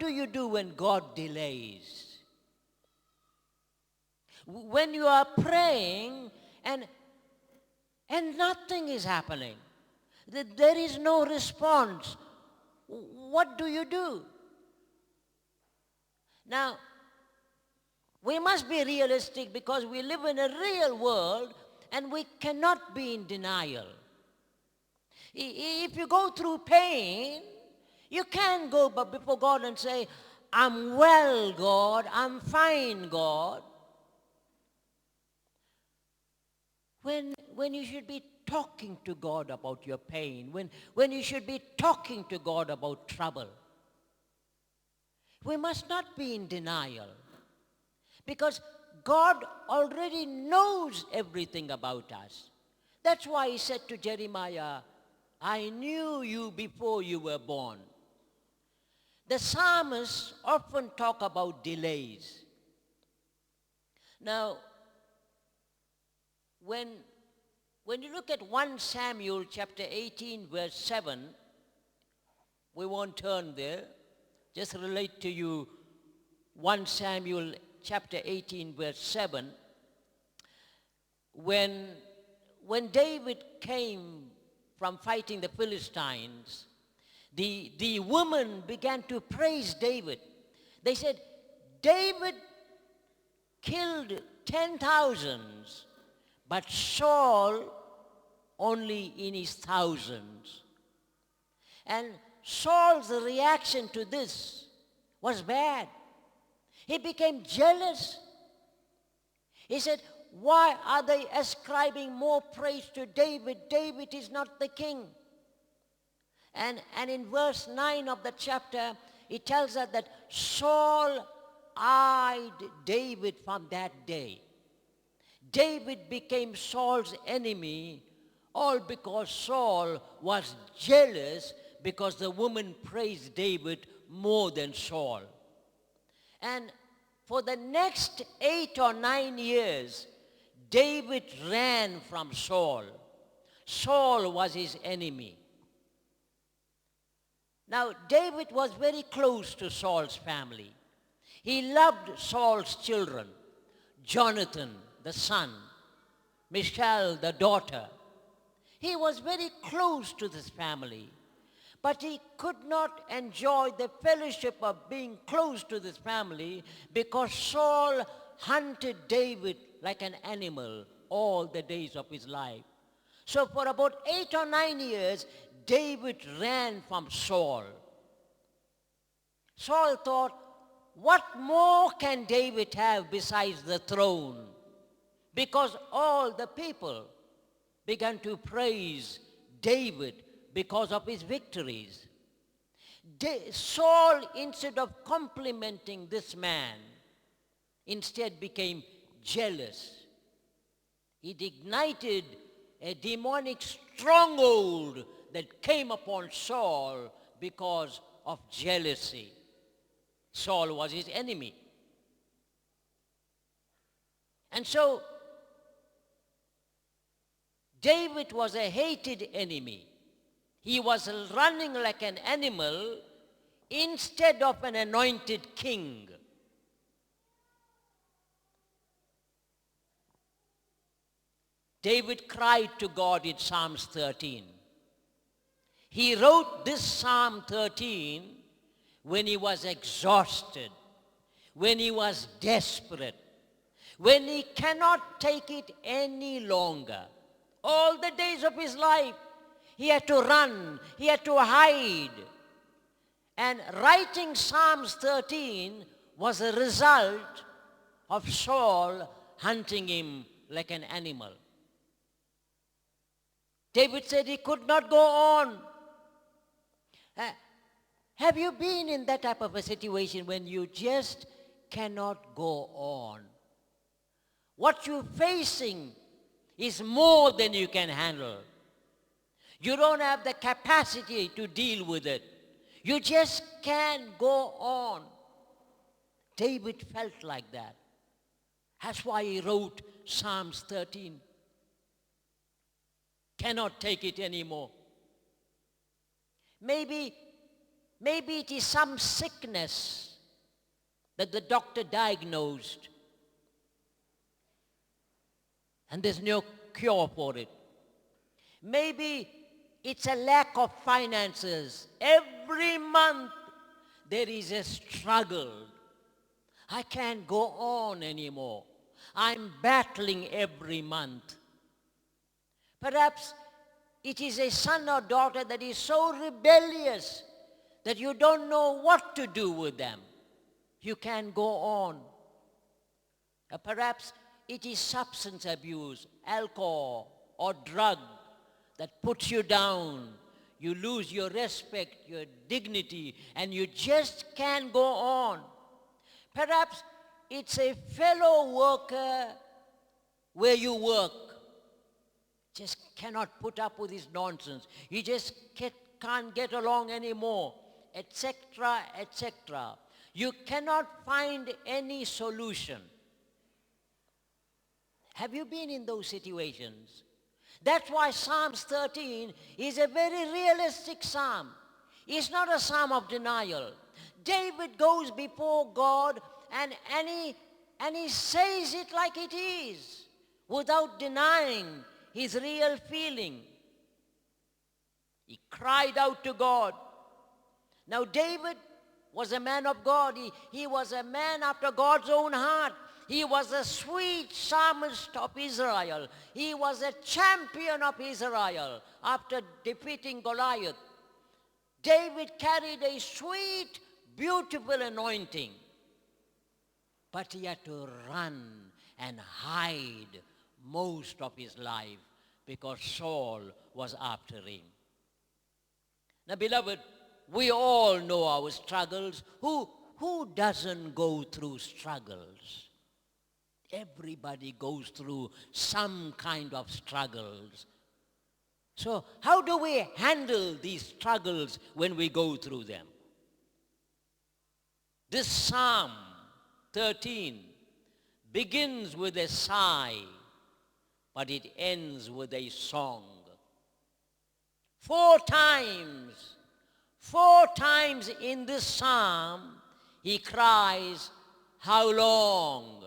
do you do when God delays? When you are praying and nothing is happening, there is no response, what do you do? Now, we must be realistic because we live in a real world and we cannot be in denial. If you go through pain, you can go before God and say, I'm well, God, I'm fine, God. When you should be talking to God about your pain, when you should be talking to God about trouble. We must not be in denial because God already knows everything about us. That's why he said to Jeremiah, I knew you before you were born. The psalmists often talk about delays. Now, when you look at 1 Samuel chapter 18 verse 7, we won't turn there, just relate to you 1 Samuel chapter 18 verse 7. When David came from fighting the Philistines, the women began to praise David. They said, David killed 10,000s, but Saul only in his thousands. And Saul's reaction to this was bad. He became jealous. He said, why are they ascribing more praise to David? David is not the king. And in verse 9 of the chapter, it tells us that Saul eyed David from that day. David became Saul's enemy, all because Saul was jealous because the woman praised David more than Saul. And for the next 8 or 9 years, David ran from Saul. Saul was his enemy. Now, David was very close to Saul's family. He loved Saul's children, Jonathan, the son, Michal, the daughter. He was very close to this family, but he could not enjoy the fellowship of being close to this family because Saul hunted David like an animal all the days of his life. So for about 8 or 9 years, David ran from Saul. Saul thought, what more can David have besides the throne? Because all the people began to praise David because of his victories. Saul, instead of complimenting this man, instead became jealous. It ignited a demonic stronghold that came upon Saul because of jealousy. Saul was his enemy. And so, David was a hated enemy. He was running like an animal instead of an anointed king. David cried to God in Psalms 13. He wrote this Psalm 13 when he was exhausted, when he was desperate, when he cannot take it any longer. All the days of his life, he had to run, he had to hide. And writing Psalms 13 was a result of Saul hunting him like an animal. David said he could not go on. Have you been in that type of a situation when you just cannot go on? What you're facing is more than you can handle. You don't have the capacity to deal with it. You just can't go on. David felt like that. That's why he wrote Psalms 13. Cannot take it anymore. Maybe Maybe it is some sickness that the doctor diagnosed and there's no cure for it. Maybe it's a lack of finances. Every month there is a struggle. I can't go on anymore. I'm battling every month. Perhaps it is a son or daughter that is so rebellious that you don't know what to do with them. You can't go on. Perhaps it is substance abuse, alcohol, or drug that puts you down. You lose your respect, your dignity, and you just can't go on. Perhaps it's a fellow worker where you work. Just cannot put up with his nonsense. You just can't get along anymore, etc., etc. You cannot find any solution. Have you been in those situations? That's why Psalms 13 is a very realistic psalm. It's not a psalm of denial. David goes before God and he says it like it is, without denying his real feeling. He cried out to God. Now David was a man of God. He was a man after God's own heart. He was a sweet psalmist of Israel. He was a champion of Israel after defeating Goliath. David carried a sweet, beautiful anointing. But he had to run and hide most of his life because Saul was after him. Now, beloved, we all know our struggles. Who doesn't go through struggles? Everybody goes through some kind of struggles. So how do we handle these struggles when we go through them? This Psalm 13 begins with a sigh, but it ends with a song. Four times in this psalm, he cries, "How long?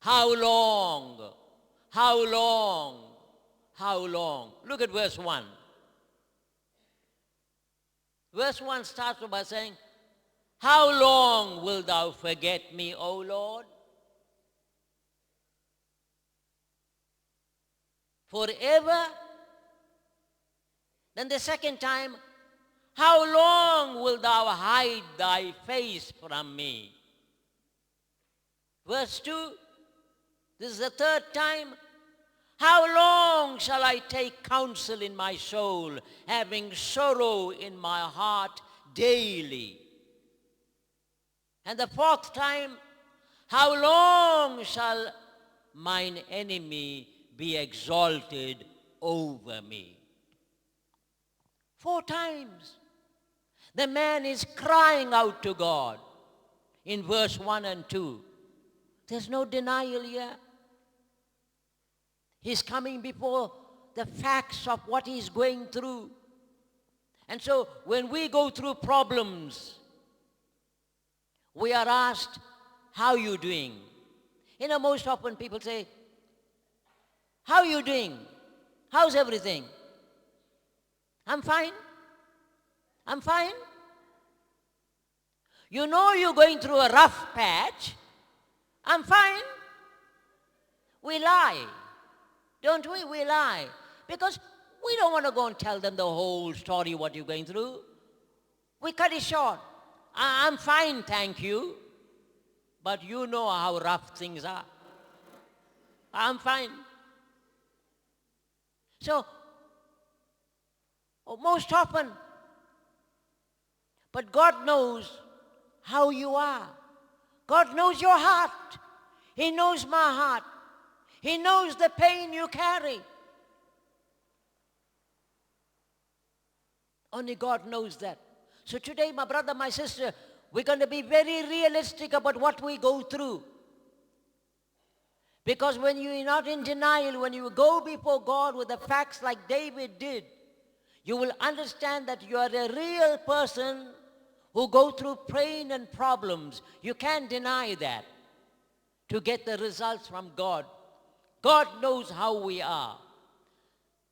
How long? How long? How long?" Look at verse 1. Verse 1 starts by saying, "How long wilt thou forget me, O Lord? Forever?" Then the second time, "How long wilt thou hide thy face from me?" Verse 2, this is the third time, "How long shall I take counsel in my soul, having sorrow in my heart daily?" And the fourth time, "How long shall mine enemy be exalted over me?" 4 times. The man is crying out to God in verse 1 and 2. There's no denial here. He's coming before the facts of what he's going through. And so when we go through problems, we are asked, "How are you doing?" Most often people say, "How are you doing? How's everything?" "I'm fine. I'm fine." You're going through a rough patch. "I'm fine." We lie, don't we? We lie. Because we don't want to go and tell them the whole story, what you're going through. We cut it short. "I'm fine, thank you. But you know how rough things are. I'm fine." So, most often, but God knows how you are. God knows your heart. He knows my heart. He knows the pain you carry. Only God knows that. So today, my brother, my sister, we're going to be very realistic about what we go through. Because when you're not in denial, when you go before God with the facts like David did, you will understand that you are a real person who go through pain and problems. You can't deny that. To get the results from God. God knows how we are.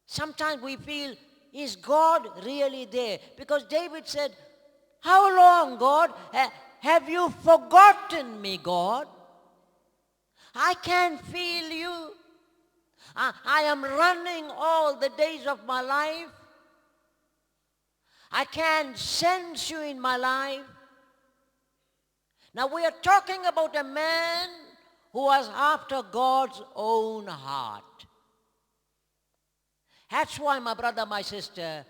Sometimes we feel, is God really there? Because David said, how long, God? Have you forgotten me, God? I can't feel you. I am running all the days of my life. I can't sense you in my life. Now we are talking about a man who was after God's own heart. That's why, my brother, my sister,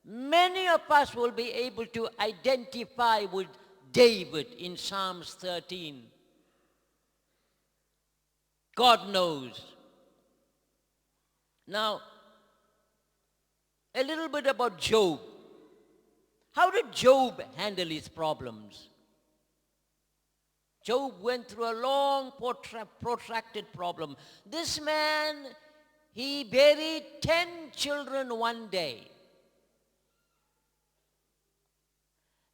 many of us will be able to identify with David in Psalms 13. God knows. Now, a little bit about Job. How did Job handle his problems? Job went through a long, protracted problem. This man, he buried 10 children one day.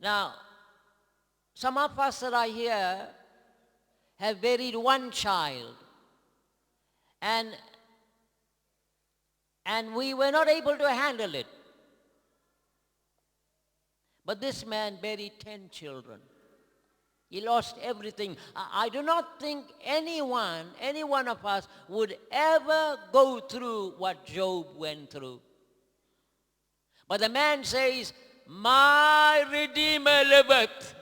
Now, some of us that are here have buried one child. And we were not able to handle it. But this man buried 10 children. He lost everything. I do not think any one of us would ever go through what Job went through. But the man says, my Redeemer liveth.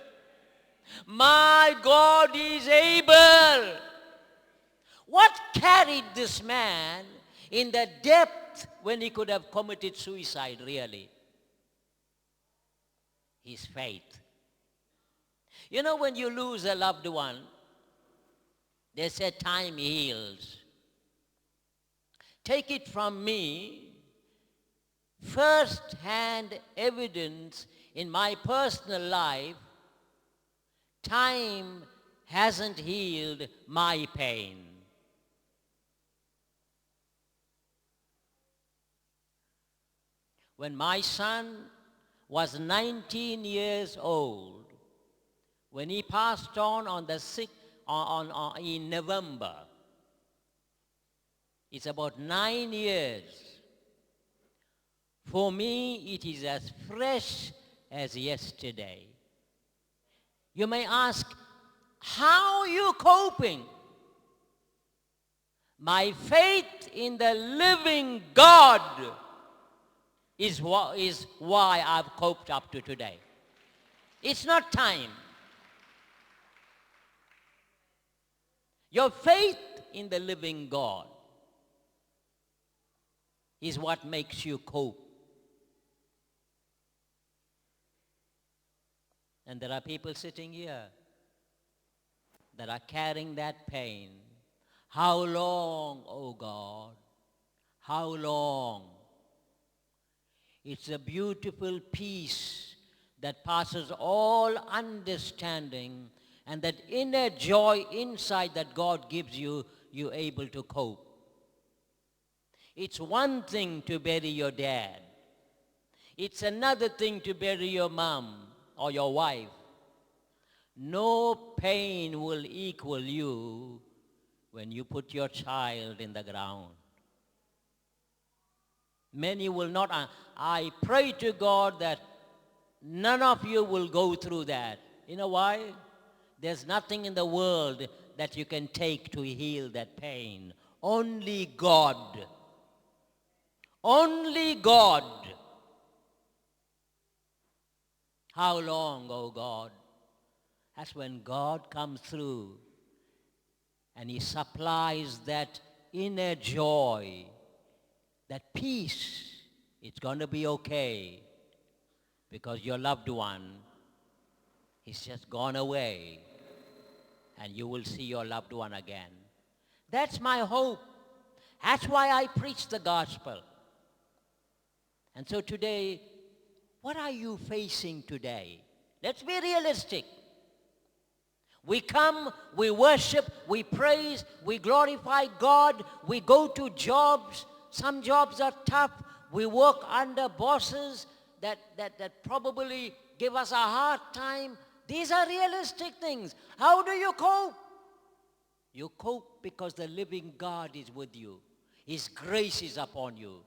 My God is able. What carried this man in the depth when he could have committed suicide, really? His faith. You know, when you lose a loved one, they say time heals. Take it from me, first-hand evidence in my personal life, time hasn't healed my pain. When my son was 19 years old, when he passed on in November, it's about 9 years. For me, it is as fresh as yesterday. You may ask, how are you coping? My faith in the living God is why I've coped up to today. It's not time. Your faith in the living God is what makes you cope. And there are people sitting here that are carrying that pain. How long, oh God? How long? It's a beautiful peace that passes all understanding, and that inner joy inside that God gives you, you're able to cope. It's one thing to bury your dad. It's another thing to bury your mom or your wife. No pain will equal you when you put your child in the ground. Many will not. I pray to God that none of you will go through that. You know why? There's nothing in the world that you can take to heal that pain. Only God. Only God. How long, oh God? That's when God comes through and He supplies that inner joy, that peace. It's going to be okay because your loved one is just gone away and you will see your loved one again. That's my hope. That's why I preach the gospel. And so today, what are you facing today? Let's be realistic. We come, we worship, we praise, we glorify God, we go to jobs. Some jobs are tough. We work under bosses that probably give us a hard time. These are realistic things. How do you cope? You cope because the living God is with you. His grace is upon you.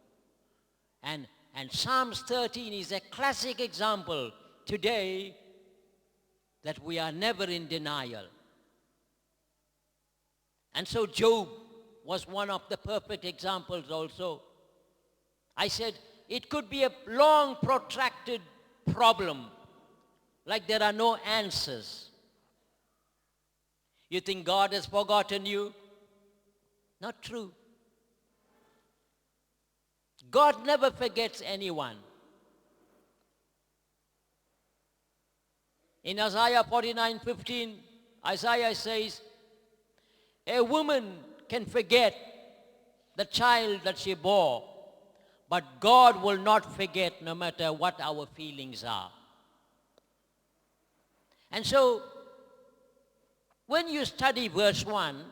And Psalms 13 is a classic example today that we are never in denial. And so Job was one of the perfect examples also. I said it could be a long protracted problem, like there are no answers. You think God has forgotten you? Not true. God never forgets anyone. In Isaiah 49:15, Isaiah says, a woman can forget the child that she bore, but God will not forget no matter what our feelings are. And so, when you study verse 1,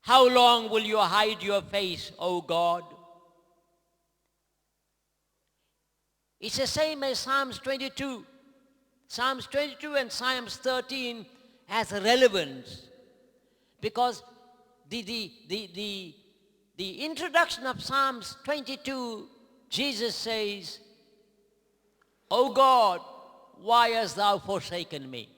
how long will you hide your face, O God? It's the same as Psalms 22. Psalms 22 and Psalms 13 has relevance because the introduction of Psalms 22, Jesus says, O God, why hast thou forsaken me?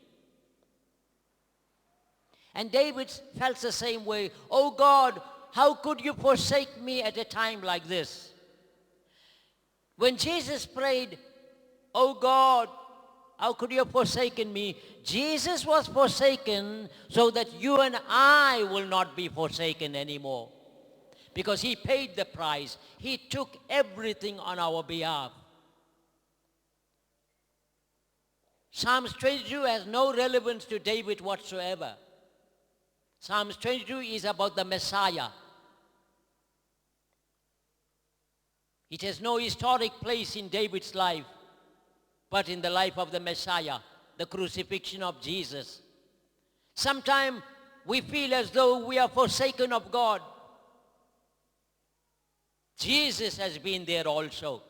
And David felt the same way. Oh God, how could you forsake me at a time like this? When Jesus prayed, oh God, how could you have forsaken me? Jesus was forsaken so that you and I will not be forsaken anymore. Because he paid the price. He took everything on our behalf. Psalms 22 has no relevance to David whatsoever. Psalms 22 is about the Messiah. It has no historic place in David's life, but in the life of the Messiah, the crucifixion of Jesus. Sometimes we feel as though we are forsaken of God. Jesus has been there also.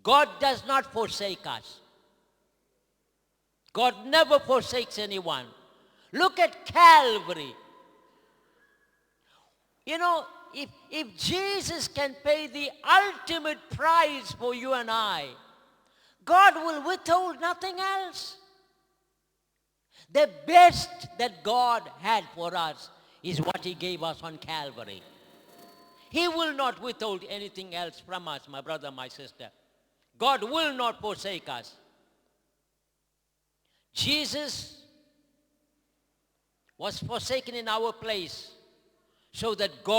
God does not forsake us. God never forsakes anyone. Look at Calvary. You know, if Jesus can pay the ultimate price for you and I, God will withhold nothing else. The best that God had for us is what he gave us on Calvary. He will not withhold anything else from us, my brother, my sister. God will not forsake us. Jesus was forsaken in our place so that God